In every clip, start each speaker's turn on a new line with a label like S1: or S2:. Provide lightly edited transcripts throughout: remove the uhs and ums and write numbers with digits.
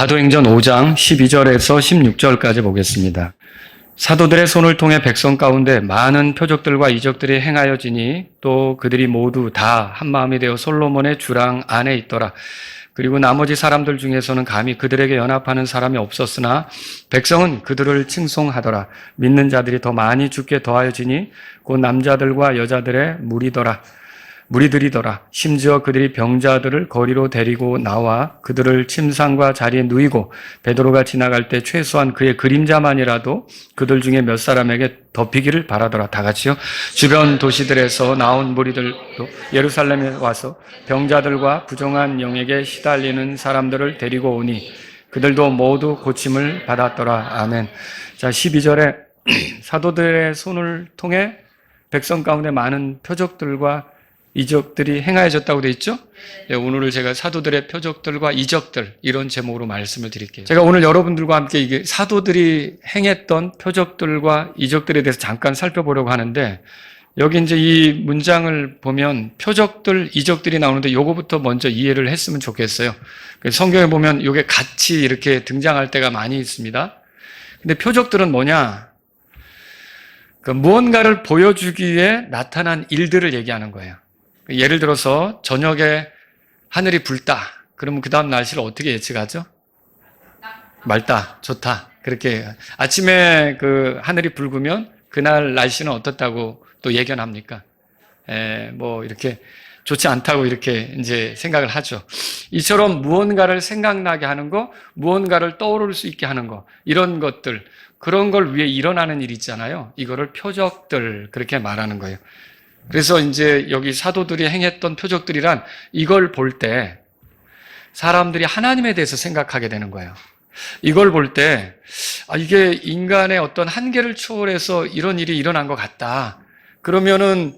S1: 사도행전 5장 12절에서 16절까지 보겠습니다. 사도들의 손을 통해 백성 가운데 많은 표적들과 이적들이 행하여지니 또 그들이 모두 다 한마음이 되어 솔로몬의 주랑 안에 있더라. 그리고 나머지 사람들 중에서는 감히 그들에게 연합하는 사람이 없었으나 백성은 그들을 칭송하더라. 믿는 자들이 더 많이 죽게 더하여지니 곧 남자들과 여자들의 무리들이더라. 심지어 그들이 병자들을 거리로 데리고 나와 그들을 침상과 자리에 누이고 베드로가 지나갈 때 최소한 그의 그림자만이라도 그들 중에 몇 사람에게 덮이기를 바라더라. 다 같이요. 주변 도시들에서 나온 무리들도 예루살렘에 와서 병자들과 부정한 영에게 시달리는 사람들을 데리고 오니 그들도 모두 고침을 받았더라. 아멘. 자, 12절에 사도들의 손을 통해 백성 가운데 많은 표적들과 이적들이 행하여졌다고 되어 있죠? 네, 오늘 제가 사도들의 표적들과 이적들 이런 제목으로 말씀을 드릴게요. 제가 오늘 여러분들과 함께 이게 사도들이 행했던 표적들과 이적들에 대해서 잠깐 살펴보려고 하는데 여기 이제 이 문장을 보면 표적들, 이적들이 나오는데 요거부터 먼저 이해를 했으면 좋겠어요. 성경에 보면 요게 같이 이렇게 등장할 때가 많이 있습니다. 근데 표적들은 뭐냐? 무언가를 보여주기 위해 나타난 일들을 얘기하는 거예요. 예를 들어서 저녁에 하늘이 붉다. 그러면 그 다음 날씨를 어떻게 예측하죠? 맑다, 좋다. 그렇게 아침에 그 하늘이 붉으면 그날 날씨는 어떻다고 또 예견합니까? 뭐 이렇게 좋지 않다고 이렇게 이제 생각을 하죠. 이처럼 무언가를 생각나게 하는 거, 무언가를 떠오를 수 있게 하는 거, 이런 것들, 그런 걸 위해 일어나는 일 있잖아요. 이거를 표적들 그렇게 말하는 거예요. 그래서 이제 여기 사도들이 행했던 표적들이란 이걸 볼 때 사람들이 하나님에 대해서 생각하게 되는 거예요. 이걸 볼 때 이게 인간의 어떤 한계를 초월해서 이런 일이 일어난 것 같다. 그러면은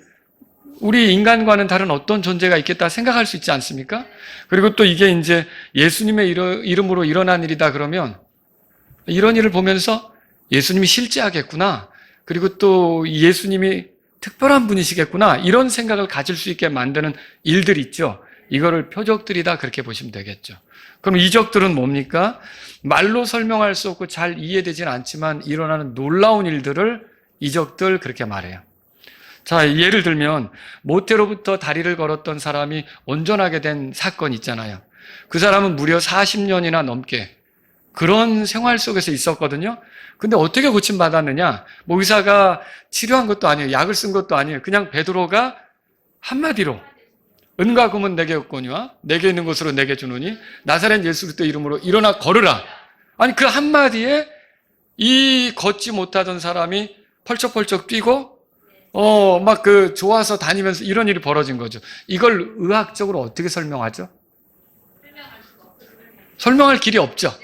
S1: 우리 인간과는 다른 어떤 존재가 있겠다 생각할 수 있지 않습니까? 그리고 또 이게 이제 예수님의 이름으로 일어난 일이다 그러면 이런 일을 보면서 예수님이 실제하겠구나. 그리고 또 예수님이 특별한 분이시겠구나. 이런 생각을 가질 수 있게 만드는 일들 있죠. 이거를 표적들이다 그렇게 보시면 되겠죠. 그럼 이적들은 뭡니까? 말로 설명할 수 없고 잘 이해되지는 않지만 일어나는 놀라운 일들을 이적들 그렇게 말해요. 자, 예를 들면 모태로부터 다리를 걸었던 사람이 온전하게 된 사건 있잖아요. 그 사람은 무려 40년이나 넘게 그런 생활 속에서 있었거든요. 근데 어떻게 고침받았느냐? 뭐 의사가 치료한 것도 아니에요. 약을 쓴 것도 아니에요. 그냥 베드로가 한마디로 은과 금은 내게 없거니와 내게 있는 것으로 내게 주노니 나사렛 예수 그리스도 이름으로 일어나 걸으라. 아니 그 한마디에 이 걷지 못하던 사람이 펄쩍펄쩍 뛰고 막 그 좋아서 다니면서 이런 일이 벌어진 거죠. 이걸 의학적으로 어떻게 설명하죠? 설명할 길이 없죠.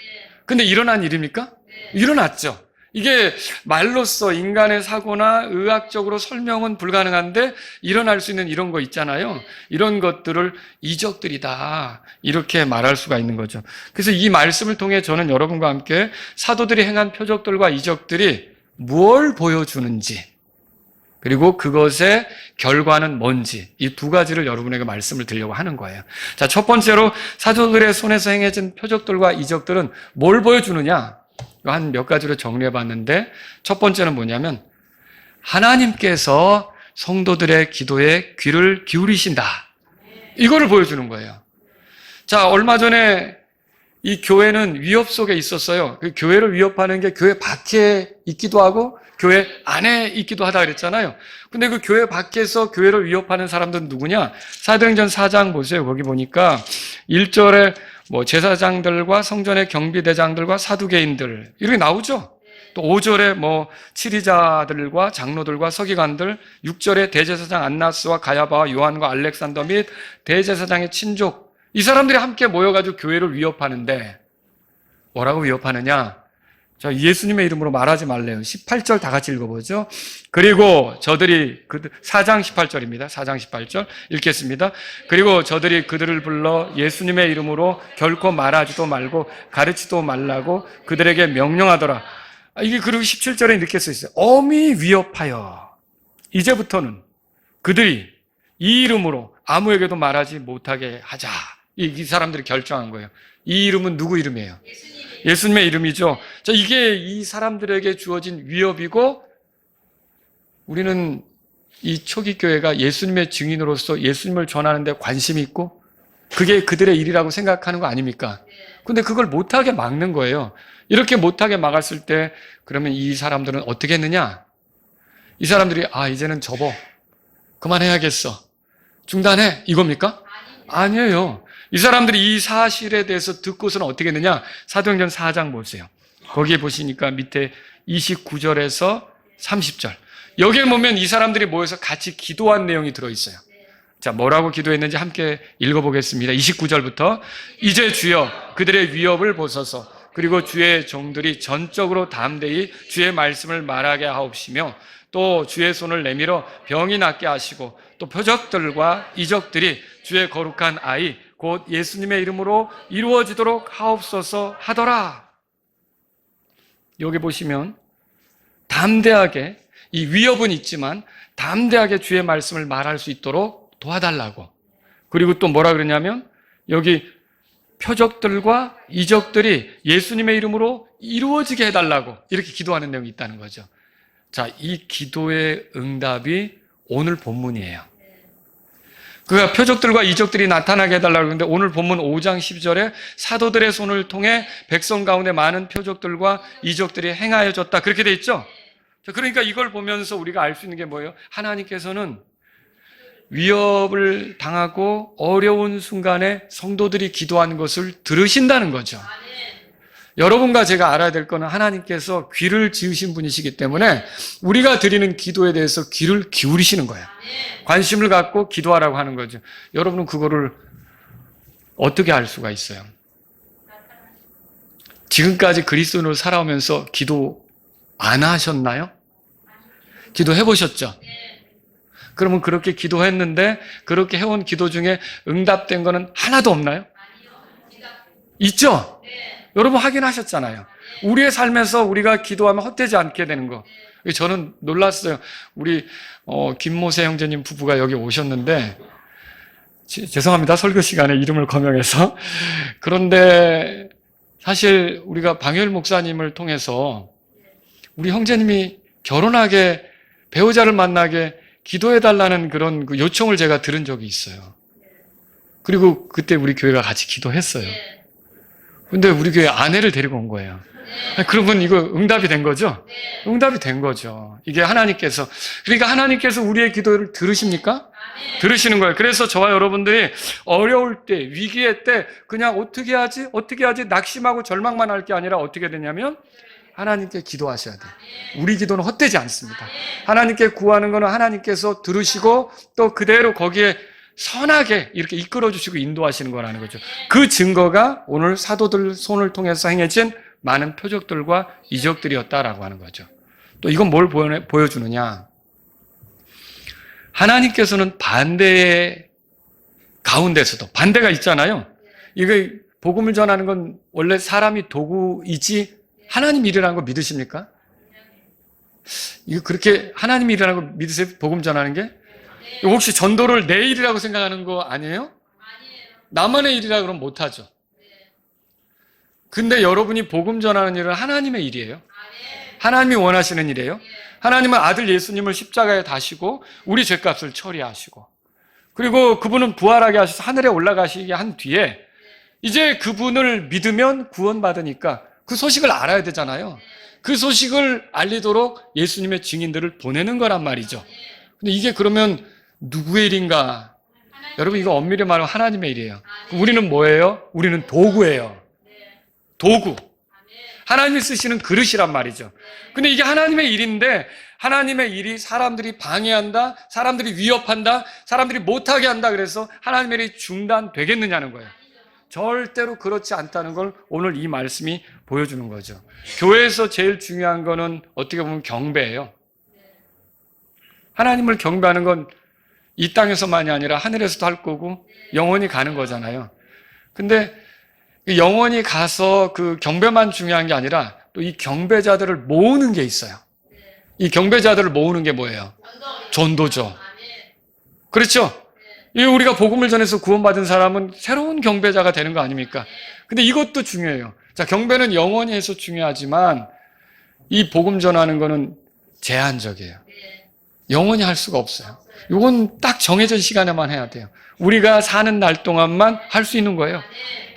S1: 근데 일어난 일입니까? 일어났죠. 이게 말로써 인간의 사고나 의학적으로 설명은 불가능한데 일어날 수 있는 이런 거 있잖아요. 이런 것들을 이적들이다. 이렇게 말할 수가 있는 거죠. 그래서 이 말씀을 통해 저는 여러분과 함께 사도들이 행한 표적들과 이적들이 뭘 보여주는지 그리고 그것의 결과는 뭔지 이 두 가지를 여러분에게 말씀을 드리려고 하는 거예요. 자, 첫 번째로 사도들의 손에서 행해진 표적들과 이적들은 뭘 보여주느냐? 한 몇 가지로 정리해 봤는데 첫 번째는 뭐냐면 하나님께서 성도들의 기도에 귀를 기울이신다. 이거를 보여주는 거예요. 자, 얼마 전에 이 교회는 위협 속에 있었어요. 그 교회를 위협하는 게 교회 밖에 있기도 하고 교회 안에 있기도 하다 그랬잖아요. 근데 그 교회 밖에서 교회를 위협하는 사람들은 누구냐? 사도행전 4장 보세요. 거기 보니까 1절에 뭐 제사장들과 성전의 경비대장들과 사두개인들 이렇게 나오죠. 또 5절에 뭐 치리자들과 장로들과 서기관들, 6절에 대제사장 안나스와 가야바와 요한과 알렉산더 및 대제사장의 친족 이 사람들이 함께 모여가지고 교회를 위협하는데 뭐라고 위협하느냐? 자, 예수님의 이름으로 말하지 말래요. 18절 다 같이 읽어보죠. 그리고 저들이 4장 18절입니다. 4장 18절 읽겠습니다. 그리고 저들이 그들을 불러 예수님의 이름으로 결코 말하지도 말고 가르치도 말라고 그들에게 명령하더라. 이게 그리고 17절에 이렇게 써 있어요. 엄히 위협하여 이제부터는 그들이 이 이름으로 아무에게도 말하지 못하게 하자. 이 사람들이 결정한 거예요. 이 이름은 누구 이름이에요? 예수님의 이름이죠. 자, 이게 이 사람들에게 주어진 위협이고, 우리는 이 초기 교회가 예수님의 증인으로서 예수님을 전하는 데 관심이 있고, 그게 그들의 일이라고 생각하는 거 아닙니까? 근데 그걸 못하게 막는 거예요. 이렇게 못하게 막았을 때, 그러면 이 사람들은 어떻게 했느냐? 이 사람들이, 이제는 접어. 그만해야겠어. 중단해. 이겁니까? 아니에요. 이 사람들이 이 사실에 대해서 듣고서는 어떻게 했느냐? 사도행전 4장 보세요. 거기에 보시니까 밑에 29절에서 30절. 여기에 보면 이 사람들이 모여서 같이 기도한 내용이 들어있어요. 자, 뭐라고 기도했는지 함께 읽어보겠습니다. 29절부터 이제 주여 그들의 위협을 보소서. 그리고 주의 종들이 전적으로 담대히 주의 말씀을 말하게 하옵시며 또 주의 손을 내밀어 병이 낫게 하시고 또 표적들과 이적들이 주의 거룩한 아이 곧 예수님의 이름으로 이루어지도록 하옵소서 하더라. 여기 보시면 담대하게, 이 위협은 있지만 담대하게 주의 말씀을 말할 수 있도록 도와달라고. 그리고 또 뭐라 그러냐면 여기 표적들과 이적들이 예수님의 이름으로 이루어지게 해달라고 이렇게 기도하는 내용이 있다는 거죠. 자, 이 기도의 응답이 오늘 본문이에요. 그가 표적들과 이적들이 나타나게 해달라고 그러는데 오늘 본문 5장 10절에 사도들의 손을 통해 백성 가운데 많은 표적들과 이적들이 행하여졌다. 그렇게 돼 있죠? 자, 그러니까 이걸 보면서 우리가 알 수 있는 게 뭐예요? 하나님께서는 위협을 당하고 어려운 순간에 성도들이 기도하는 것을 들으신다는 거죠. 여러분과 제가 알아야 될 거는 하나님께서 귀를 지으신 분이시기 때문에 우리가 드리는 기도에 대해서 귀를 기울이시는 거예요. 관심을 갖고 기도하라고 하는 거죠. 여러분은 그거를 어떻게 알 수가 있어요? 지금까지 그리스도인으로 살아오면서 기도 안 하셨나요? 기도해 보셨죠? 그러면 그렇게 기도했는데 그렇게 해온 기도 중에 응답된 거는 하나도 없나요? 있죠? 여러분 확인하셨잖아요. 우리의 삶에서 우리가 기도하면 헛되지 않게 되는 거. 저는 놀랐어요. 우리 김모세 형제님 부부가 여기 오셨는데 죄송합니다. 설교 시간에 이름을 거명해서. 그런데 사실 우리가 방효일 목사님을 통해서 우리 형제님이 결혼하게 배우자를 만나게 기도해달라는 그런 그 요청을 제가 들은 적이 있어요. 그리고 그때 우리 교회가 같이 기도했어요. 근데 우리 교회 아내를 데리고 온 거예요. 그러면 이거 응답이 된 거죠? 응답이 된 거죠. 이게 하나님께서. 그러니까 하나님께서 우리의 기도를 들으십니까? 들으시는 거예요. 그래서 저와 여러분들이 어려울 때, 위기의 때 그냥 어떻게 하지 낙심하고 절망만 할 게 아니라 어떻게 되냐면 하나님께 기도하셔야 돼요. 우리 기도는 헛되지 않습니다. 하나님께 구하는 것은 하나님께서 들으시고 또 그대로 거기에 선하게 이렇게 이끌어주시고 인도하시는 거라는 거죠. 그 증거가 오늘 사도들 손을 통해서 행해진 많은 표적들과 이적들이었다라고 하는 거죠. 또 이건 뭘 보여주느냐? 하나님께서는 반대의 가운데서도 반대가 있잖아요. 이게 복음을 전하는 건 원래 사람이 도구이지 하나님 일이라는 거 믿으십니까? 이거 그렇게 하나님 일이라는 거 믿으세요? 복음 전하는 게? 혹시 전도를 내 일이라고 생각하는 거 아니에요? 나만의 일이라 그러면 못하죠. 근데 여러분이 복음 전하는 일은 하나님의 일이에요. 하나님이 원하시는 일이에요. 하나님은 아들 예수님을 십자가에 다시고 우리 죄값을 처리하시고 그리고 그분은 부활하게 하셔서 하늘에 올라가시게 한 뒤에 이제 그분을 믿으면 구원받으니까 그 소식을 알아야 되잖아요. 그 소식을 알리도록 예수님의 증인들을 보내는 거란 말이죠. 근데 이게 그러면 누구의 일인가? 여러분 이거 엄밀히 말하면 하나님의 일이에요. 우리는 뭐예요? 우리는 도구예요. 도구. 하나님이 쓰시는 그릇이란 말이죠. 근데 이게 하나님의 일인데 하나님의 일이 사람들이 방해한다, 사람들이 위협한다, 사람들이 못하게 한다 그래서 하나님의 일이 중단되겠느냐는 거예요. 절대로 그렇지 않다는 걸 오늘 이 말씀이 보여주는 거죠. 교회에서 제일 중요한 거는 어떻게 보면 경배예요. 하나님을 경배하는 건 이 땅에서만이 아니라 하늘에서도 할 거고 영원히 가는 거잖아요. 근데 영원히 가서 그 경배만 중요한 게 아니라 또 이 경배자들을 모으는 게 있어요. 이 경배자들을 모으는 게 뭐예요? 전도죠. 그렇죠? 우리가 복음을 전해서 구원받은 사람은 새로운 경배자가 되는 거 아닙니까? 근데 이것도 중요해요. 자, 경배는 영원히 해서 중요하지만 이 복음 전하는 거는 제한적이에요. 영원히 할 수가 없어요. 이건 딱 정해진 시간에만 해야 돼요. 우리가 사는 날 동안만 할 수 있는 거예요.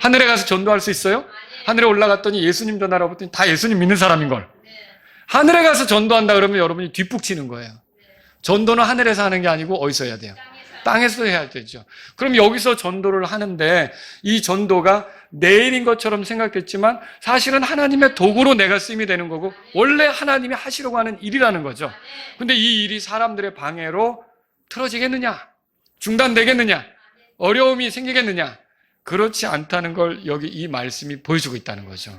S1: 하늘에 가서 전도할 수 있어요? 하늘에 올라갔더니 예수님 전하라고 했더니 다 예수님 믿는 사람인걸. 하늘에 가서 전도한다 그러면 여러분이 뒷북치는 거예요. 전도는 하늘에서 하는 게 아니고 어디서 해야 돼요? 땅에서 해야 되죠. 그럼 여기서 전도를 하는데 이 전도가 내 일인 것처럼 생각됐지만 사실은 하나님의 도구로 내가 쓰임이 되는 거고 원래 하나님이 하시려고 하는 일이라는 거죠. 근데 이 일이 사람들의 방해로 틀어지겠느냐? 중단되겠느냐? 어려움이 생기겠느냐? 그렇지 않다는 걸 여기 이 말씀이 보여주고 있다는 거죠.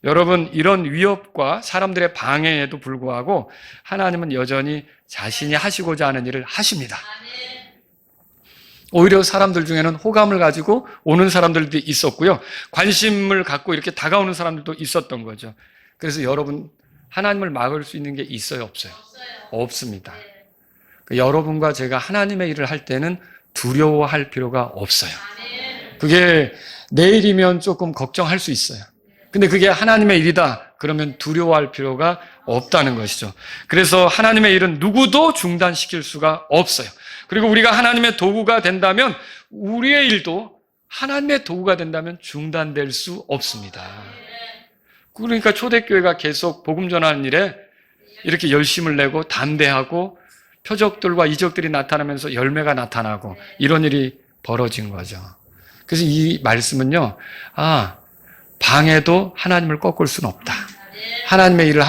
S1: 여러분, 이런 위협과 사람들의 방해에도 불구하고 하나님은 여전히 자신이 하시고자 하는 일을 하십니다. 오히려 사람들 중에는 호감을 가지고 오는 사람들도 있었고요. 관심을 갖고 이렇게 다가오는 사람들도 있었던 거죠. 그래서 여러분, 하나님을 막을 수 있는 게 있어요, 없어요? 없습니다. 여러분과 제가 하나님의 일을 할 때는 두려워할 필요가 없어요. 그게 내일이면 조금 걱정할 수 있어요. 근데 그게 하나님의 일이다. 그러면 두려워할 필요가 없다는 것이죠. 그래서 하나님의 일은 누구도 중단시킬 수가 없어요. 그리고 우리가 하나님의 도구가 된다면 우리의 일도 하나님의 도구가 된다면 중단될 수 없습니다. 그러니까 초대교회가 계속 복음 전하는 일에 이렇게 열심을 내고 담대하고 표적들과 이적들이 나타나면서 열매가 나타나고 이런 일이 벌어진 거죠. 그래서 이 말씀은요, 방해도 하나님을 꺾을 수는 없다. 하나님의 일을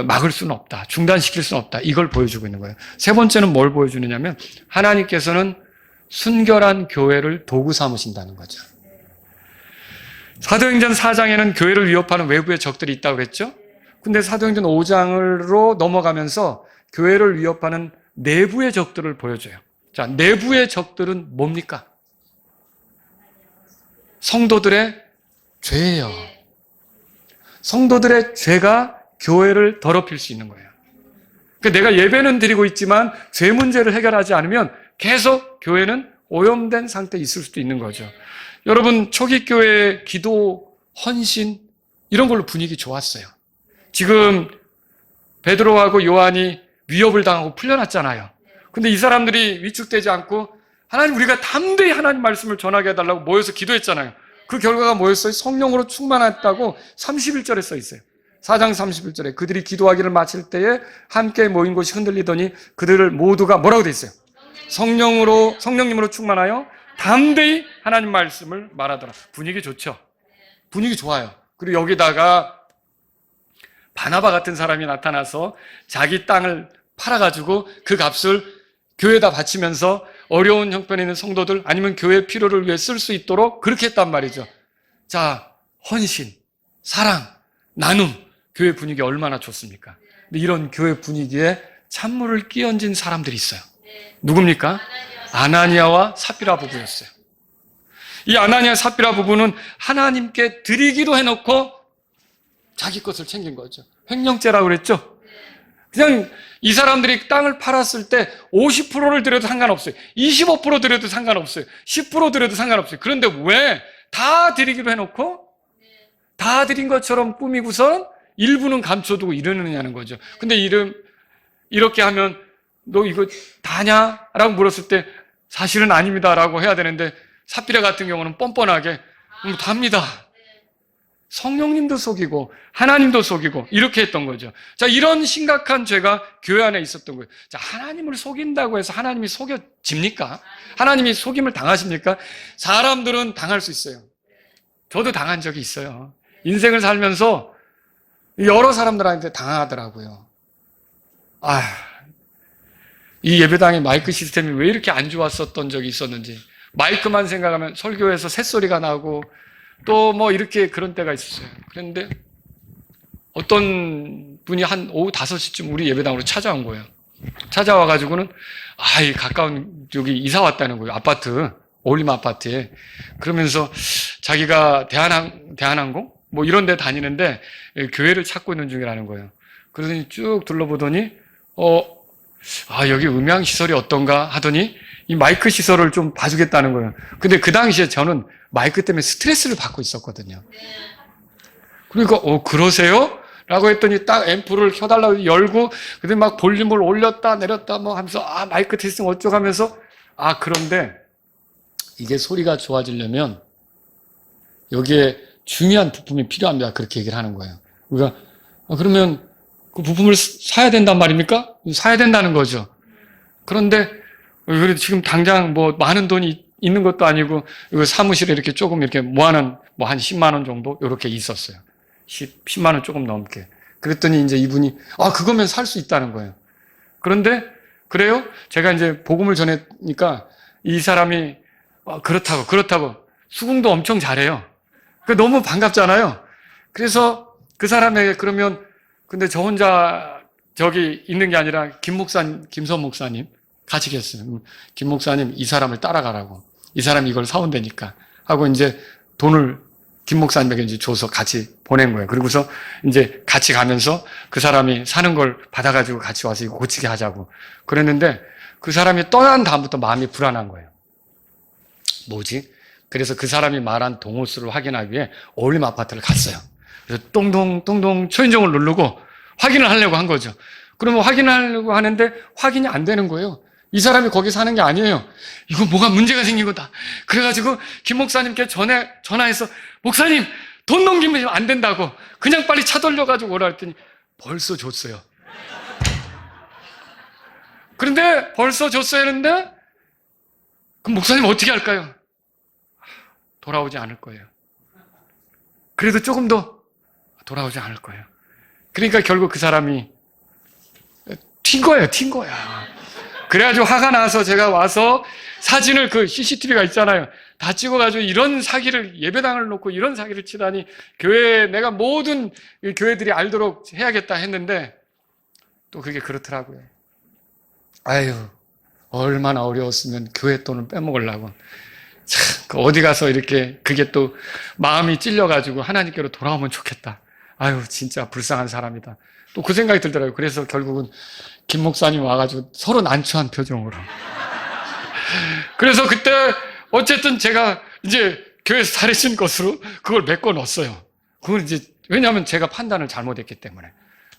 S1: 막을 수는 없다. 중단시킬 수는 없다. 이걸 보여주고 있는 거예요. 세 번째는 뭘 보여주느냐면 하나님께서는 순결한 교회를 도구 삼으신다는 거죠. 사도행전 4장에는 교회를 위협하는 외부의 적들이 있다고 그랬죠? 근데 사도행전 5장으로 넘어가면서 교회를 위협하는 내부의 적들을 보여줘요. 자, 내부의 적들은 뭡니까? 성도들의 죄예요. 성도들의 죄가 교회를 더럽힐 수 있는 거예요. 그러니까 내가 예배는 드리고 있지만 죄 문제를 해결하지 않으면 계속 교회는 오염된 상태에 있을 수도 있는 거죠. 여러분, 초기 교회의 기도, 헌신 이런 걸로 분위기 좋았어요. 지금 베드로하고 요한이 위협을 당하고 풀려났잖아요. 근데 이 사람들이 위축되지 않고 하나님, 우리가 담대히 하나님 말씀을 전하게 해달라고 모여서 기도했잖아요. 그 결과가 뭐였어요? 성령으로 충만했다고 31절에 써 있어요. 4장 31절에 그들이 기도하기를 마칠 때에 함께 모인 곳이 흔들리더니 그들을 모두가 뭐라고 돼 있어요? 성령님으로 충만하여 담대히 하나님 말씀을 말하더라. 분위기 좋죠? 분위기 좋아요. 그리고 여기다가 바나바 같은 사람이 나타나서 자기 땅을 팔아가지고 그 값을 교회에다 바치면서 어려운 형편에 있는 성도들 아니면 교회 필요를 위해 쓸 수 있도록 그렇게 했단 말이죠. 자, 헌신, 사랑, 나눔, 교회 분위기 얼마나 좋습니까? 근데 이런 교회 분위기에 찬물을 끼얹은 사람들이 있어요. 누굽니까? 아나니아와 삽비라 부부였어요. 이 아나니아 삽비라 부부는 하나님께 드리기로 해놓고 자기 것을 챙긴 거죠. 횡령죄라고 그랬죠? 그냥 이 사람들이 땅을 팔았을 때 50%를 드려도 상관없어요. 25% 드려도 상관없어요. 10% 드려도 상관없어요. 그런데 왜 다 드리기로 해놓고 다 드린 것처럼 꾸미고선 일부는 감춰두고 이러느냐는 거죠. 근데 이렇게 하면 너 이거 다냐? 라고 물었을 때 사실은 아닙니다라고 해야 되는데 삽비라 같은 경우는 뻔뻔하게 답니다. 성령님도 속이고 하나님도 속이고 이렇게 했던 거죠. 자, 이런 심각한 죄가 교회 안에 있었던 거예요. 자, 하나님을 속인다고 해서 하나님이 속여집니까? 하나님이 속임을 당하십니까? 사람들은 당할 수 있어요. 저도 당한 적이 있어요. 인생을 살면서 여러 사람들한테 당하더라고요. 이 예배당의 마이크 시스템이 왜 이렇게 안 좋았었던 적이 있었는지. 마이크만 생각하면 설교에서 새소리가 나고 또 뭐 이렇게 그런 때가 있었어요. 그런데 어떤 분이 한 오후 5시쯤 우리 예배당으로 찾아온 거예요. 찾아와가지고는 이 가까운 여기 이사 왔다는 거예요. 아파트, 올림 아파트에. 그러면서 자기가 대한항공? 뭐 이런 데 다니는데 교회를 찾고 있는 중이라는 거예요. 그러더니 쭉 둘러보더니 여기 음향시설이 어떤가 하더니 이 마이크 시설을 좀 봐주겠다는 거예요. 근데 그 당시에 저는 마이크 때문에 스트레스를 받고 있었거든요. 그러니까, 그러세요? 라고 했더니 딱 앰프를 켜달라고 열고, 그다음에 막 볼륨을 올렸다 내렸다 뭐 하면서, 마이크 테스팅 어쩌고 하면서, 그런데 이게 소리가 좋아지려면 여기에 중요한 부품이 필요합니다. 그렇게 얘기를 하는 거예요. 우리가, 그러면 그 부품을 사야 된단 말입니까? 사야 된다는 거죠. 그런데, 그래도 지금 당장 뭐 많은 돈이 있는 것도 아니고, 이거 사무실에 이렇게 조금 이렇게 모아놓은 뭐 한 10만 원 정도? 이렇게 있었어요. 10만 원 조금 넘게. 그랬더니 이제 이분이, 그거면 살 수 있다는 거예요. 그런데, 그래요? 제가 이제 복음을 전했니까 이 사람이, 그렇다고. 수긍도 엄청 잘해요. 너무 반갑잖아요. 그래서 그 사람에게 그러면, 근데 저 혼자 저기 있는 게 아니라 김선 목사님 같이 계셨어요. 김 목사님 이 사람을 따라가라고. 이 사람이 이걸 사온다니까. 하고 이제 돈을 김 목사님에게 이제 줘서 같이 보낸 거예요. 그리고서 이제 같이 가면서 그 사람이 사는 걸 받아가지고 같이 와서 이거 고치게 하자고. 그랬는데 그 사람이 떠난 다음부터 마음이 불안한 거예요. 뭐지? 그래서 그 사람이 말한 동호수를 확인하기 위해 어울림 아파트를 갔어요. 그래서 똥동 초인종을 누르고 확인을 하려고 한 거죠. 그러면 확인하려고 하는데 확인이 안 되는 거예요. 이 사람이 거기 사는 게 아니에요. 이거 뭐가 문제가 생긴 거다. 그래가지고 김 목사님께 전화해서 목사님 돈 넘기면 안 된다고 그냥 빨리 차 돌려가지고 오라 했더니 벌써 줬어요. 그런데 벌써 줬어야 했는데 그럼 목사님 어떻게 할까요? 돌아오지 않을 거예요. 그래도 조금 더 돌아오지 않을 거예요. 그러니까 결국 그 사람이 튄 거야. 그래가지고 화가 나서 제가 와서 사진을 그 CCTV가 있잖아요. 다 찍어가지고 이런 사기를 예배당을 놓고 이런 사기를 치다니 교회에 내가 모든 교회들이 알도록 해야겠다 했는데 또 그게 그렇더라고요. 얼마나 어려웠으면 교회 돈을 빼먹으려고. 참, 어디 가서 이렇게 그게 또 마음이 찔려가지고 하나님께로 돌아오면 좋겠다. 진짜 불쌍한 사람이다. 또 그 생각이 들더라고요. 그래서 결국은 김 목사님 와가지고 서로 난처한 표정으로. 그래서 그때 어쨌든 제가 이제 교회에서 잘해준 것으로 그걸 메꿔 넣었어요. 그걸 이제, 왜냐하면 제가 판단을 잘못했기 때문에.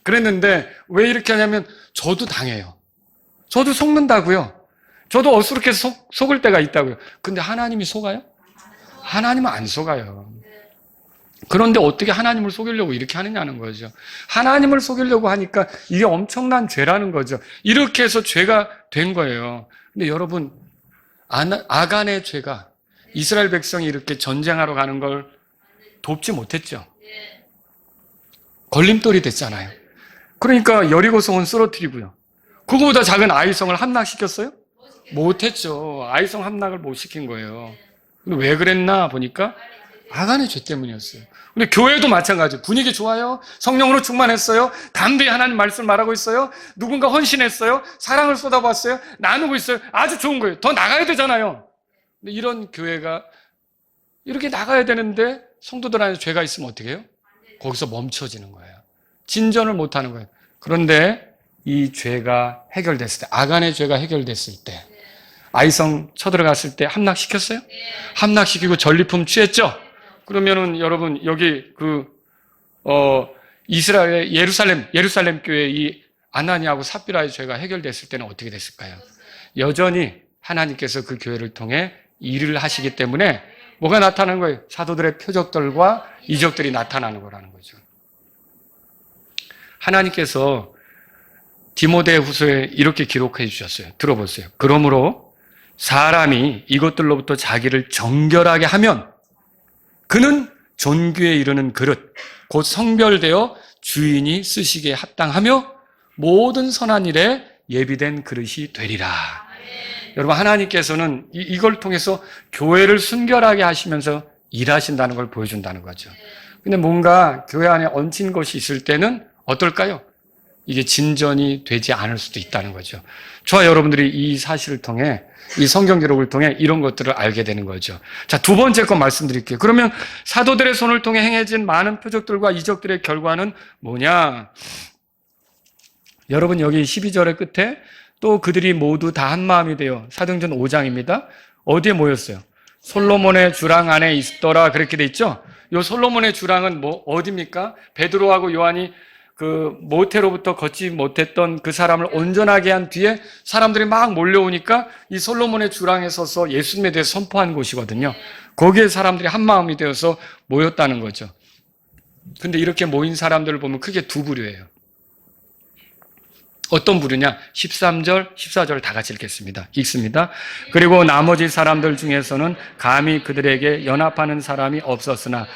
S1: 그랬는데 왜 이렇게 하냐면 저도 당해요. 저도 속는다고요. 저도 어수룩해서 속을 때가 있다고요. 근데 하나님이 속아요? 하나님은 안 속아요. 그런데 어떻게 하나님을 속이려고 이렇게 하느냐는 거죠. 하나님을 속이려고 하니까 이게 엄청난 죄라는 거죠. 이렇게 해서 죄가 된 거예요. 근데 여러분, 아간의 죄가 이스라엘 백성이 이렇게 전쟁하러 가는 걸 돕지 못했죠. 걸림돌이 됐잖아요. 그러니까 여리고성은 쓰러뜨리고요. 그거보다 작은 아이성을 함락시켰어요? 못했죠. 아이성 함락을 못 시킨 거예요. 근데 왜 그랬나 보니까 아간의 죄 때문이었어요. 근데 교회도 마찬가지. 분위기 좋아요. 성령으로 충만했어요. 담대히 하나님 말씀을 말하고 있어요. 누군가 헌신했어요. 사랑을 쏟아봤어요. 나누고 있어요. 아주 좋은 거예요. 더 나가야 되잖아요. 근데 이런 교회가 이렇게 나가야 되는데 성도들 안에 죄가 있으면 어떻게 해요? 거기서 멈춰지는 거예요. 진전을 못하는 거예요. 그런데 이 죄가 해결됐을 때, 아간의 죄가 해결됐을 때, 아이성 쳐들어갔을 때 함락시켰어요? 함락시키고 전리품 취했죠? 그러면은 여러분 여기 이스라엘의 예루살렘 교회 이 아나니아하고 삽비라의 죄가 해결됐을 때는 어떻게 됐을까요? 여전히 하나님께서 그 교회를 통해 일을 하시기 때문에 뭐가 나타나는 거예요? 사도들의 표적들과 이적들이 나타나는 거라는 거죠. 하나님께서 디모데 후서에 이렇게 기록해 주셨어요. 들어보세요. 그러므로 사람이 이것들로부터 자기를 정결하게 하면 그는 존귀에 이르는 그릇, 곧 성별되어 주인이 쓰시기에 합당하며 모든 선한 일에 예비된 그릇이 되리라. 여러분, 하나님께서는 이걸 통해서 교회를 순결하게 하시면서 일하신다는 걸 보여준다는 거죠. 근데 뭔가 교회 안에 얹힌 것이 있을 때는 어떨까요? 이게 진전이 되지 않을 수도 있다는 거죠. 저와 여러분들이 이 사실을 통해, 이 성경 기록을 통해 이런 것들을 알게 되는 거죠. 자, 두 번째 거 말씀드릴게요. 그러면 사도들의 손을 통해 행해진 많은 표적들과 이적들의 결과는 뭐냐? 여러분, 여기 12절의 끝에 또 그들이 모두 다 한 마음이 되어 사도행전 5장입니다. 어디에 모였어요? 솔로몬의 주랑 안에 있더라 그렇게 돼 있죠. 요 솔로몬의 주랑은 뭐 어디입니까? 베드로하고 요한이 그 모태로부터 걷지 못했던 그 사람을 온전하게 한 뒤에 사람들이 막 몰려오니까 이 솔로몬의 주랑에 서서 예수님에 대해 선포한 곳이거든요. 거기에 사람들이 한 마음이 되어서 모였다는 거죠. 근데 이렇게 모인 사람들을 보면 크게 두 부류예요. 어떤 부류냐? 13절, 14절 다 같이 읽습니다. 그리고 나머지 사람들 중에서는 감히 그들에게 연합하는 사람이 없었으나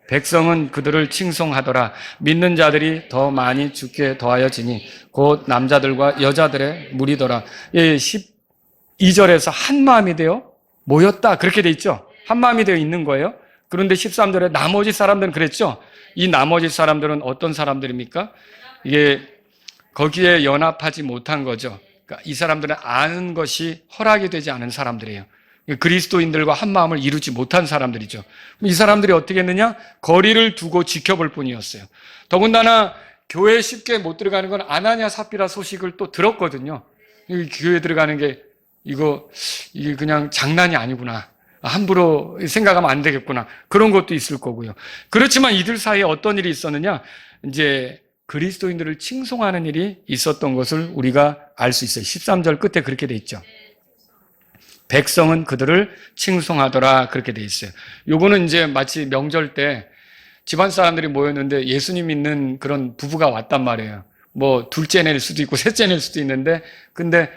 S1: 백성은 그들을 칭송하더라. 믿는 자들이 더 많이 죽게 더하여지니 곧 남자들과 여자들의 무리더라. 12절에서 한 마음이 되어 모였다 그렇게 돼 있죠. 한 마음이 되어 있는 거예요. 그런데 13절에 나머지 사람들은 그랬죠. 이 나머지 사람들은 어떤 사람들입니까? 이게 거기에 연합하지 못한 거죠. 그러니까 이 사람들은 아는 것이 허락이 되지 않은 사람들이에요. 그리스도인들과 한 마음을 이루지 못한 사람들이죠. 이 사람들이 어떻게 했느냐? 거리를 두고 지켜볼 뿐이었어요. 더군다나 교회에 쉽게 못 들어가는 건 아나니아 삽비라 소식을 또 들었거든요. 교회 들어가는 게 이게 그냥 장난이 아니구나. 함부로 생각하면 안 되겠구나. 그런 것도 있을 거고요. 그렇지만 이들 사이에 어떤 일이 있었느냐? 이제 그리스도인들을 칭송하는 일이 있었던 것을 우리가 알 수 있어요. 13절 끝에 그렇게 돼 있죠. 백성은 그들을 칭송하더라 그렇게 돼 있어요. 요거는 이제 마치 명절 때 집안 사람들이 모였는데 예수님 믿는 그런 부부가 왔단 말이에요. 뭐 둘째 낼 수도 있고 셋째 낼 수도 있는데 근데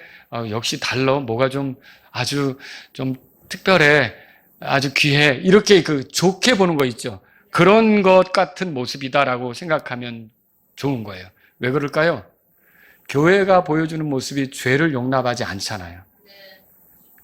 S1: 역시 달러 뭐가 좀 아주 좀 특별해 아주 귀해 이렇게 좋게 보는 거 있죠. 그런 것 같은 모습이다라고 생각하면 좋은 거예요. 왜 그럴까요? 교회가 보여주는 모습이 죄를 용납하지 않잖아요.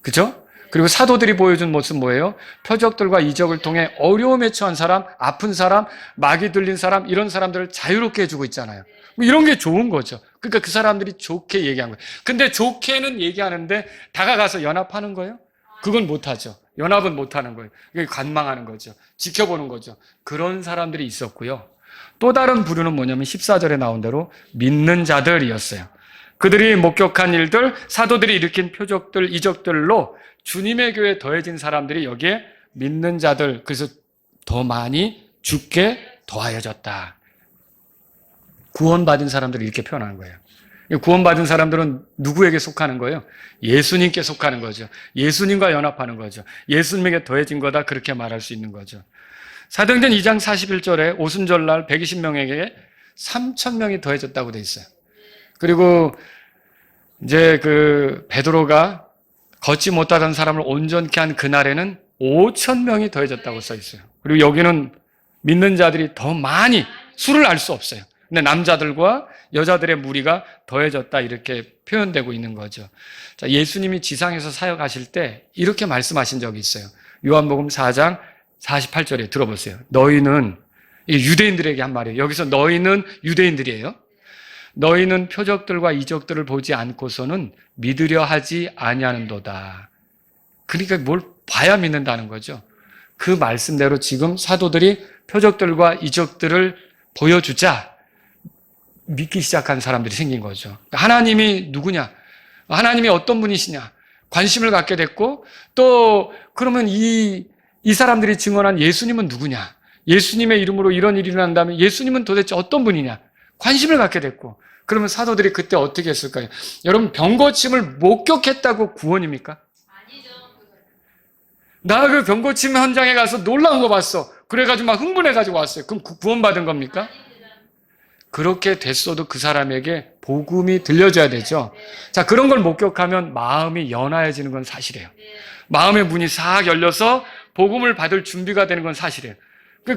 S1: 그죠? 그리고 사도들이 보여준 모습 뭐예요? 표적들과 이적을 통해 어려움에 처한 사람, 아픈 사람, 마귀 들린 사람 이런 사람들을 자유롭게 해주고 있잖아요. 이런 게 좋은 거죠. 그러니까 그 사람들이 좋게 얘기한 거예요. 근데 좋게는 얘기하는데 다가가서 연합하는 거예요? 그건 못하죠. 연합은 못하는 거예요. 이게 관망하는 거죠. 지켜보는 거죠. 그런 사람들이 있었고요. 또 다른 부류는 뭐냐면 14절에 나온 대로 믿는 자들이었어요. 그들이 목격한 일들, 사도들이 일으킨 표적들, 이적들로 주님의 교회에 더해진 사람들이 여기에 믿는 자들, 그래서 더 많이 죽게 더하여졌다. 구원받은 사람들을 이렇게 표현하는 거예요. 구원받은 사람들은 누구에게 속하는 거예요? 예수님께 속하는 거죠. 예수님과 연합하는 거죠. 예수님에게 더해진 거다 그렇게 말할 수 있는 거죠. 사도행전 2장 41절에 오순절날 120명에게 3,000명이 더해졌다고 돼 있어요. 그리고 이제 베드로가 걷지 못하던 사람을 온전케 한 그날에는 5,000명이 더해졌다고 써 있어요. 그리고 여기는 믿는 자들이 더 많이 수를 알 수 없어요. 근데 남자들과 여자들의 무리가 더해졌다 이렇게 표현되고 있는 거죠. 자, 예수님이 지상에서 사역하실 때 이렇게 말씀하신 적이 있어요. 요한복음 4장 48절에 들어보세요. 너희는 유대인들에게 한 말이에요. 여기서 너희는 유대인들이에요. 너희는 표적들과 이적들을 보지 않고서는 믿으려 하지 아니하는도다. 그러니까 뭘 봐야 믿는다는 거죠. 그 말씀대로 지금 사도들이 표적들과 이적들을 보여주자 믿기 시작한 사람들이 생긴 거죠. 하나님이 누구냐? 하나님이 어떤 분이시냐? 관심을 갖게 됐고 또 그러면 이 사람들이 증언한 예수님은 누구냐? 예수님의 이름으로 이런 일이 일어난다면 예수님은 도대체 어떤 분이냐? 관심을 갖게 됐고 그러면 사도들이 그때 어떻게 했을까요? 여러분 병고침을 목격했다고 구원입니까? 아니죠. 나 그 병고침 현장에 가서 놀라운 거 봤어. 그래가지고 막 흥분해가지고 왔어요. 그럼 구원받은 겁니까? 그렇게 됐어도 그 사람에게 복음이 들려줘야 되죠. 자, 그런 걸 목격하면 마음이 연화해지는 건 사실이에요. 마음의 문이 싹 열려서 복음을 받을 준비가 되는 건 사실이에요.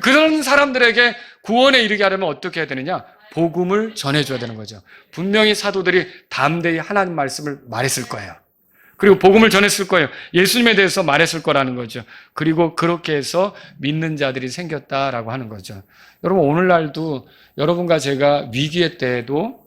S1: 그런 사람들에게 구원에 이르게 하려면 어떻게 해야 되느냐? 복음을 전해줘야 되는 거죠. 분명히 사도들이 담대히 하나님 말씀을 말했을 거예요. 그리고 복음을 전했을 거예요. 예수님에 대해서 말했을 거라는 거죠. 그리고 그렇게 해서 믿는 자들이 생겼다라고 하는 거죠. 여러분 오늘날도 여러분과 제가 위기의 때에도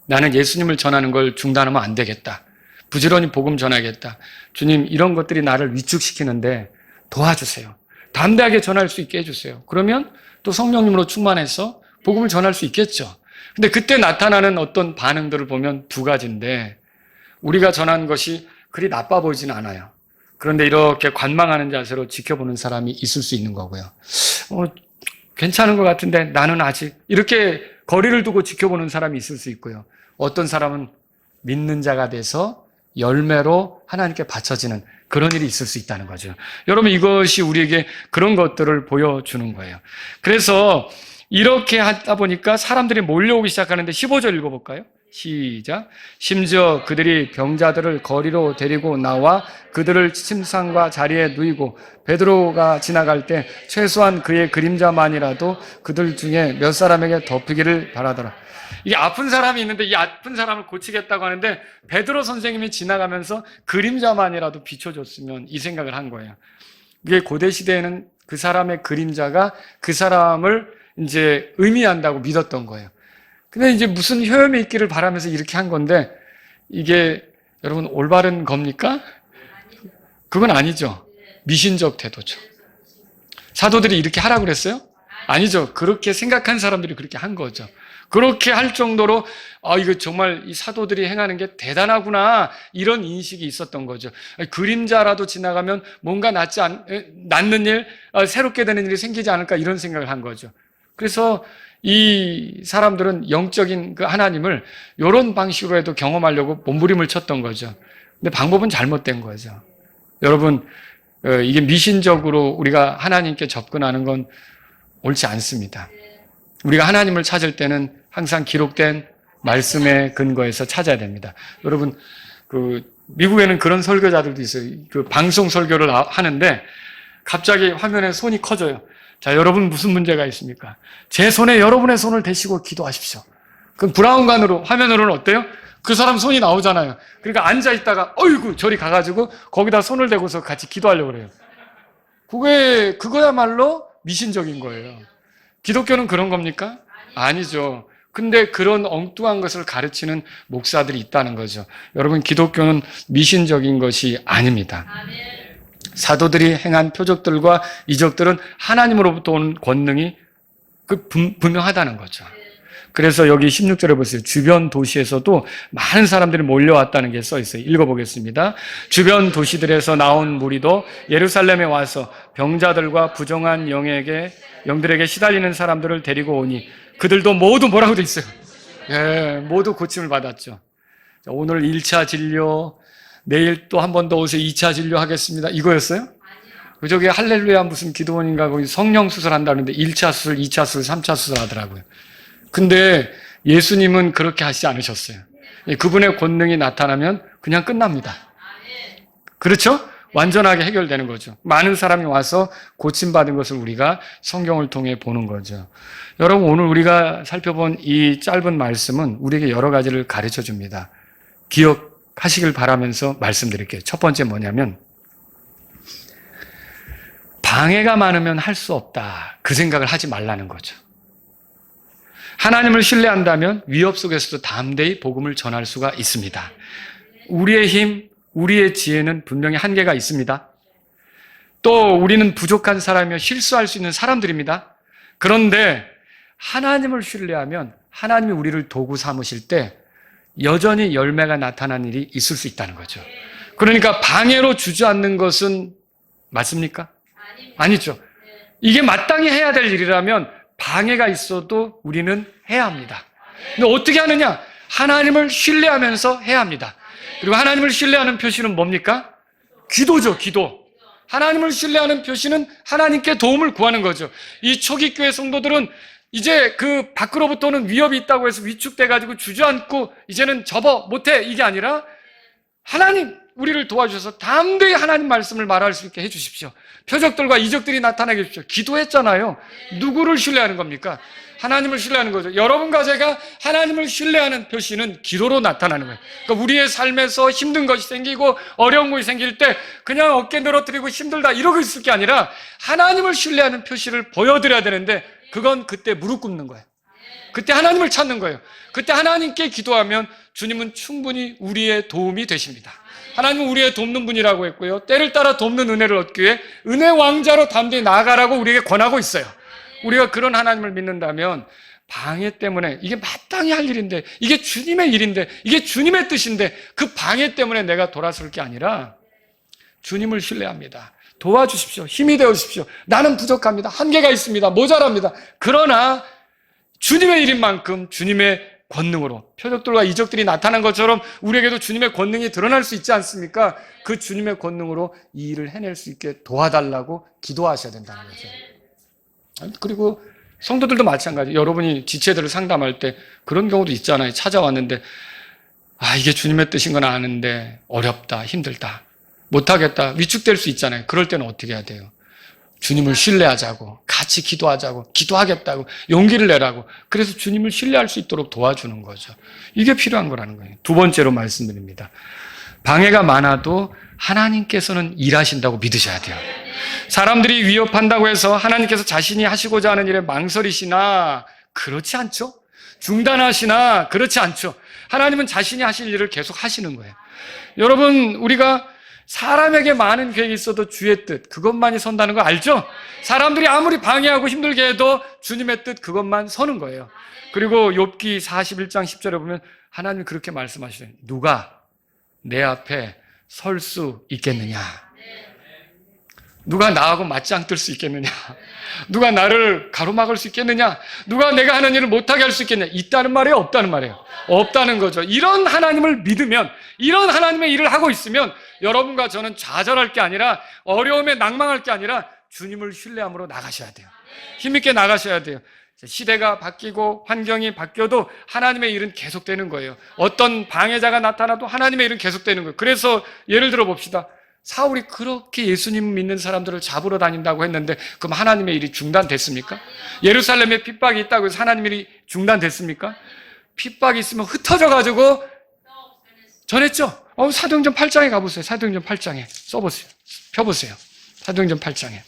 S1: 나는 예수님을 전하는 걸 중단하면 안 되겠다. 부지런히 복음 전하겠다. 주님 이런 것들이 나를 위축시키는데 도와주세요. 담대하게 전할 수 있게 해주세요. 그러면 또 성령님으로 충만해서 복음을 전할 수 있겠죠. 근데 그때 나타나는 어떤 반응들을 보면 두 가지인데 우리가 전한 것이 그리 나빠 보이지는 않아요. 그런데 이렇게 관망하는 자세로 지켜보는 사람이 있을 수 있는 거고요. 괜찮은 것 같은데 나는 아직 이렇게 거리를 두고 지켜보는 사람이 있을 수 있고요. 어떤 사람은 믿는 자가 돼서 열매로 하나님께 바쳐지는 그런 일이 있을 수 있다는 거죠. 여러분 이것이 우리에게 그런 것들을 보여주는 거예요. 그래서 이렇게 하다 보니까 사람들이 몰려오기 시작하는데 15절 읽어볼까요? 시작. 심지어 그들이 병자들을 거리로 데리고 나와 그들을 침상과 자리에 누이고 베드로가 지나갈 때 최소한 그의 그림자만이라도 그들 중에 몇 사람에게 덮이기를 바라더라. 이게 아픈 사람이 있는데 이 아픈 사람을 고치겠다고 하는데 베드로 선생님이 지나가면서 그림자만이라도 비춰줬으면 이 생각을 한 거예요. 이게 고대 시대에는 그 사람의 그림자가 그 사람을 이제 의미한다고 믿었던 거예요. 근데 이제 무슨 효험이 있기를 바라면서 이렇게 한 건데 이게 여러분 올바른 겁니까? 그건 아니죠. 미신적 태도죠. 사도들이 이렇게 하라고 그랬어요? 아니죠. 그렇게 생각한 사람들이 그렇게 한 거죠. 그렇게 할 정도로 이거 정말 이 사도들이 행하는 게 대단하구나 이런 인식이 있었던 거죠. 그림자라도 지나가면 뭔가 낫는 일, 새롭게 되는 일이 생기지 않을까 이런 생각을 한 거죠. 그래서 이 사람들은 영적인 그 하나님을 이런 방식으로 해도 경험하려고 몸부림을 쳤던 거죠. 근데 방법은 잘못된 거죠. 여러분, 이게 미신적으로 우리가 하나님께 접근하는 건 옳지 않습니다. 우리가 하나님을 찾을 때는 항상 기록된 말씀의 근거에서 찾아야 됩니다. 여러분, 미국에는 그런 설교자들도 있어요. 방송 설교를 하는데 갑자기 화면에 손이 커져요. 자, 여러분 무슨 문제가 있습니까? 제 손에 여러분의 손을 대시고 기도하십시오. 그럼 브라운관으로, 화면으로는 어때요? 그 사람 손이 나오잖아요. 그러니까 앉아있다가, 어이구, 저리 가가지고 거기다 손을 대고서 같이 기도하려고 그래요. 그거야말로 미신적인 거예요. 기독교는 그런 겁니까? 아니죠. 근데 그런 엉뚱한 것을 가르치는 목사들이 있다는 거죠. 여러분, 기독교는 미신적인 것이 아닙니다. 사도들이 행한 표적들과 이적들은 하나님으로부터 온 권능이 분명하다는 거죠. 그래서 여기 16절에 보세요. 주변 도시에서도 많은 사람들이 몰려왔다는 게 써 있어요. 읽어보겠습니다. 주변 도시들에서 나온 무리도 예루살렘에 와서 병자들과 부정한 영들에게 시달리는 사람들을 데리고 오니 그들도 모두 뭐라고 돼 있어요? 예, 모두 고침을 받았죠. 자, 오늘 1차 진료, 내일 또 한 번 더 오세요. 2차 진료하겠습니다. 이거였어요? 저기 할렐루야 무슨 기도원인가 거기 성령 수술한다는데 1차 수술, 2차 수술, 3차 수술 하더라고요. 근데 예수님은 그렇게 하시지 않으셨어요. 그분의 권능이 나타나면 그냥 끝납니다. 그렇죠? 완전하게 해결되는 거죠. 많은 사람이 와서 고침받은 것을 우리가 성경을 통해 보는 거죠. 여러분, 오늘 우리가 살펴본 이 짧은 말씀은 우리에게 여러 가지를 가르쳐 줍니다. 기억하시길 바라면서 말씀드릴게요. 첫 번째 뭐냐면 방해가 많으면 할 수 없다. 그 생각을 하지 말라는 거죠. 하나님을 신뢰한다면 위협 속에서도 담대히 복음을 전할 수가 있습니다. 우리의 힘, 우리의 지혜는 분명히 한계가 있습니다. 또 우리는 부족한 사람이며 실수할 수 있는 사람들입니다. 그런데 하나님을 신뢰하면 하나님이 우리를 도구 삼으실 때 여전히 열매가 나타나는 일이 있을 수 있다는 거죠. 그러니까 방해로 주저앉는 것은 맞습니까? 아니죠. 이게 마땅히 해야 될 일이라면 방해가 있어도 우리는 해야 합니다. 근데 어떻게 하느냐? 하나님을 신뢰하면서 해야 합니다. 그리고 하나님을 신뢰하는 표시는 뭡니까? 기도죠, 기도. 하나님을 신뢰하는 표시는 하나님께 도움을 구하는 거죠. 이 초기 교회 성도들은 이제 그 밖으로부터 오는 위협이 있다고 해서 위축돼가지고 주저앉고 이제는 접어 못해 이게 아니라 하나님 우리를 도와주셔서 담대히 하나님 말씀을 말할 수 있게 해주십시오. 표적들과 이적들이 나타나게 해주십시오. 기도했잖아요. 누구를 신뢰하는 겁니까? 하나님을 신뢰하는 거죠. 여러분과 제가 하나님을 신뢰하는 표시는 기도로 나타나는 거예요. 그러니까 우리의 삶에서 힘든 것이 생기고 어려운 것이 생길 때 그냥 어깨 늘어뜨리고 힘들다 이러고 있을 게 아니라 하나님을 신뢰하는 표시를 보여드려야 되는데 그건 그때 무릎 꿇는 거예요. 그때 하나님을 찾는 거예요. 그때 하나님께 기도하면 주님은 충분히 우리의 도움이 되십니다. 하나님은 우리의 돕는 분이라고 했고요. 때를 따라 돕는 은혜를 얻기 위해 은혜 왕자로 담대히 나아가라고 우리에게 권하고 있어요. 우리가 그런 하나님을 믿는다면 방해 때문에 이게 마땅히 할 일인데, 이게 주님의 일인데, 이게 주님의 뜻인데 그 방해 때문에 내가 돌아설 게 아니라 주님을 신뢰합니다. 도와주십시오. 힘이 되어주십시오. 나는 부족합니다. 한계가 있습니다. 모자랍니다. 그러나 주님의 일인 만큼 주님의 권능으로 표적들과 이적들이 나타난 것처럼 우리에게도 주님의 권능이 드러날 수 있지 않습니까? 그 주님의 권능으로 이 일을 해낼 수 있게 도와달라고 기도하셔야 된다는 거죠. 그리고 성도들도 마찬가지. 여러분이 지체들을 상담할 때 그런 경우도 있잖아요. 찾아왔는데 이게 주님의 뜻인 건 아는데 어렵다, 힘들다, 못하겠다, 위축될 수 있잖아요. 그럴 때는 어떻게 해야 돼요? 주님을 신뢰하자고, 같이 기도하자고, 기도하겠다고, 용기를 내라고. 그래서 주님을 신뢰할 수 있도록 도와주는 거죠. 이게 필요한 거라는 거예요. 두 번째로 말씀드립니다. 방해가 많아도 하나님께서는 일하신다고 믿으셔야 돼요. 사람들이 위협한다고 해서 하나님께서 자신이 하시고자 하는 일에 망설이시나? 그렇지 않죠. 중단하시나? 그렇지 않죠. 하나님은 자신이 하실 일을 계속 하시는 거예요. 여러분, 우리가 사람에게 많은 계획이 있어도 주의 뜻, 그것만이 선다는 거 알죠? 사람들이 아무리 방해하고 힘들게 해도 주님의 뜻, 그것만 서는 거예요. 그리고 욥기 41장 10절에 보면 하나님이 그렇게 말씀하시죠. 누가 내 앞에 설 수 있겠느냐? 누가 나하고 맞짱 뜰 수 있겠느냐? 누가 나를 가로막을 수 있겠느냐? 누가 내가 하는 일을 못하게 할 수 있겠느냐? 있다는 말이에요? 없다는 말이에요? 없다는 거죠. 이런 하나님을 믿으면, 이런 하나님의 일을 하고 있으면 여러분과 저는 좌절할 게 아니라, 어려움에 낭망할 게 아니라 주님을 신뢰함으로 나가셔야 돼요. 힘있게 나가셔야 돼요. 시대가 바뀌고 환경이 바뀌어도 하나님의 일은 계속되는 거예요. 어떤 방해자가 나타나도 하나님의 일은 계속되는 거예요. 그래서 예를 들어 봅시다. 사울이 그렇게 예수님 믿는 사람들을 잡으러 다닌다고 했는데 그럼 하나님의 일이 중단됐습니까? 예루살렘에 핍박이 있다고 해서 하나님의 일이 중단됐습니까? 핍박이 있으면 흩어져가지고 전했죠? 사도행전 8장에 가보세요. 사도행전 8장에 써보세요. 펴보세요. 사도행전 8장에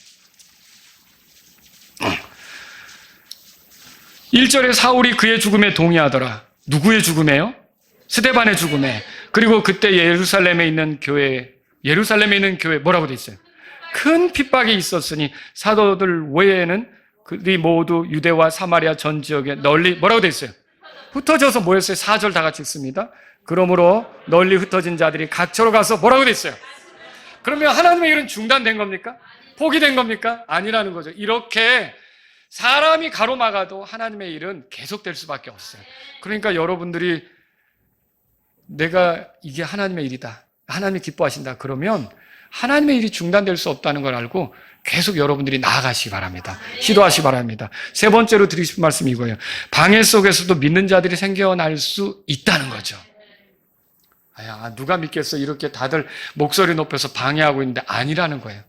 S1: 1절에 사울이 그의 죽음에 동의하더라. 누구의 죽음에요? 스데반의 죽음에. 그리고 그때 예루살렘에 있는 교회 뭐라고 돼 있어요? 큰 핍박이 있었으니 사도들 외에는 그들이 모두 유대와 사마리아 전 지역에 널리 뭐라고 돼 있어요? 흩어져서 모였어요. 4절 다 같이 읽습니다. 그러므로 널리 흩어진 자들이 각처로 가서 뭐라고 돼 있어요? 그러면 하나님의 일은 중단된 겁니까? 포기된 겁니까? 아니라는 거죠. 이렇게 사람이 가로막아도 하나님의 일은 계속될 수밖에 없어요. 그러니까 여러분들이 내가 이게 하나님의 일이다, 하나님이 기뻐하신다 그러면 하나님의 일이 중단될 수 없다는 걸 알고 계속 여러분들이 나아가시기 바랍니다. 시도하시기 바랍니다. 세 번째로 드리고 싶은 말씀이 이거예요. 방해 속에서도 믿는 자들이 생겨날 수 있다는 거죠. 누가 믿겠어? 이렇게 다들 목소리 높여서 방해하고 있는데 아니라는 거예요.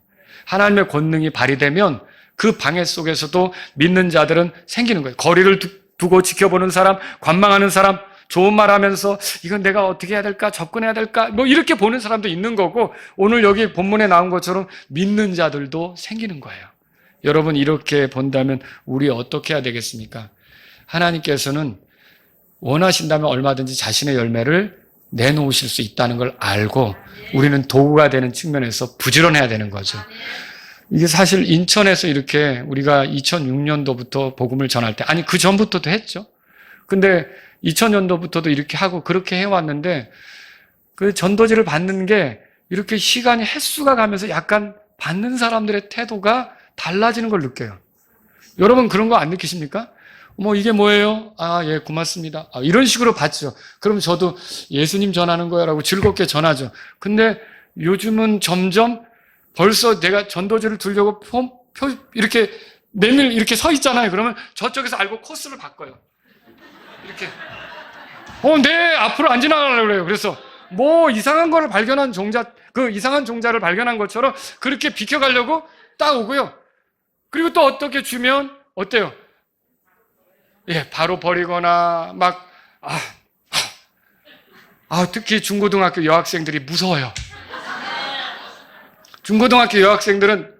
S1: 하나님의 권능이 발휘되면 그 방해 속에서도 믿는 자들은 생기는 거예요. 거리를 두고 지켜보는 사람, 관망하는 사람, 좋은 말 하면서 이건 내가 어떻게 해야 될까? 접근해야 될까? 이렇게 보는 사람도 있는 거고, 오늘 여기 본문에 나온 것처럼 믿는 자들도 생기는 거예요. 여러분, 이렇게 본다면 우리 어떻게 해야 되겠습니까? 하나님께서는 원하신다면 얼마든지 자신의 열매를 내놓으실 수 있다는 걸 알고 우리는 도구가 되는 측면에서 부지런해야 되는 거죠. 이게 사실 인천에서 이렇게 우리가 2006년도부터 복음을 전할 때, 그 전부터도 했죠. 근데 2000년도부터도 이렇게 하고 그렇게 해왔는데 그 전도지를 받는 게 이렇게 시간이 횟수가 가면서 약간 받는 사람들의 태도가 달라지는 걸 느껴요. 여러분 그런 거 안 느끼십니까? 이게 뭐예요? 예, 고맙습니다. 이런 식으로 받죠. 그럼 저도 예수님 전하는 거야라고 즐겁게 전하죠. 근데 요즘은 점점 벌써 내가 전도지를 들려고 이렇게 내밀 이렇게 서 있잖아요. 그러면 저쪽에서 알고 코스를 바꿔요. 이렇게. 네, 앞으로 안 지나가려고 그래요. 그래서 이상한 거를 발견한 이상한 종자를 발견한 것처럼 그렇게 비켜가려고 딱 오고요. 그리고 또 어떻게 주면 어때요? 예, 바로 버리거나 특히 중고등학교 여학생들이 무서워요. 중고등학교 여학생들은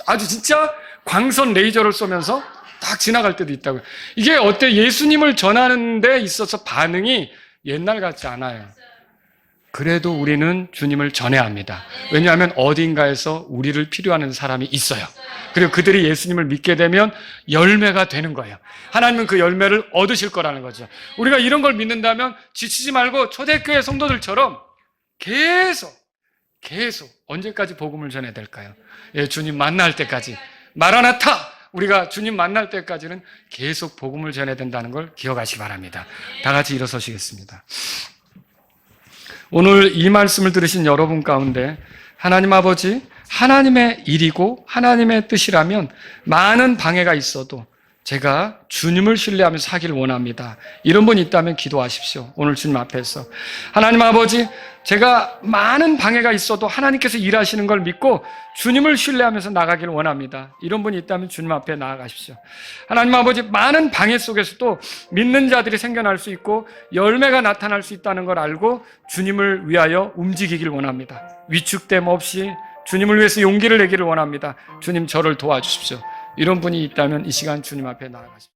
S1: 아주 진짜 광선 레이저를 쏘면서 딱 지나갈 때도 있다고요. 이게 예수님을 전하는 데 있어서 반응이 옛날 같지 않아요. 그래도 우리는 주님을 전해야 합니다. 왜냐하면 어딘가에서 우리를 필요하는 사람이 있어요. 그리고 그들이 예수님을 믿게 되면 열매가 되는 거예요. 하나님은 그 열매를 얻으실 거라는 거죠. 우리가 이런 걸 믿는다면 지치지 말고 초대교회 성도들처럼 계속 언제까지 복음을 전해야 될까요? 예, 주님 만날 때까지. 마라나타! 우리가 주님 만날 때까지는 계속 복음을 전해야 된다는 걸 기억하시기 바랍니다. 다 같이 일어서시겠습니다. 오늘 이 말씀을 들으신 여러분 가운데 하나님 아버지, 하나님의 일이고 하나님의 뜻이라면 많은 방해가 있어도 제가 주님을 신뢰하면서 사기를 원합니다. 이런 분이 있다면 기도하십시오. 오늘 주님 앞에서. 하나님 아버지, 제가 많은 방해가 있어도 하나님께서 일하시는 걸 믿고 주님을 신뢰하면서 나가기를 원합니다. 이런 분이 있다면 주님 앞에 나아가십시오. 하나님 아버지, 많은 방해 속에서도 믿는 자들이 생겨날 수 있고 열매가 나타날 수 있다는 걸 알고 주님을 위하여 움직이길 원합니다. 위축됨 없이 주님을 위해서 용기를 내기를 원합니다. 주님, 저를 도와주십시오. 이런 분이 있다면 이 시간 주님 앞에 나아가십시오.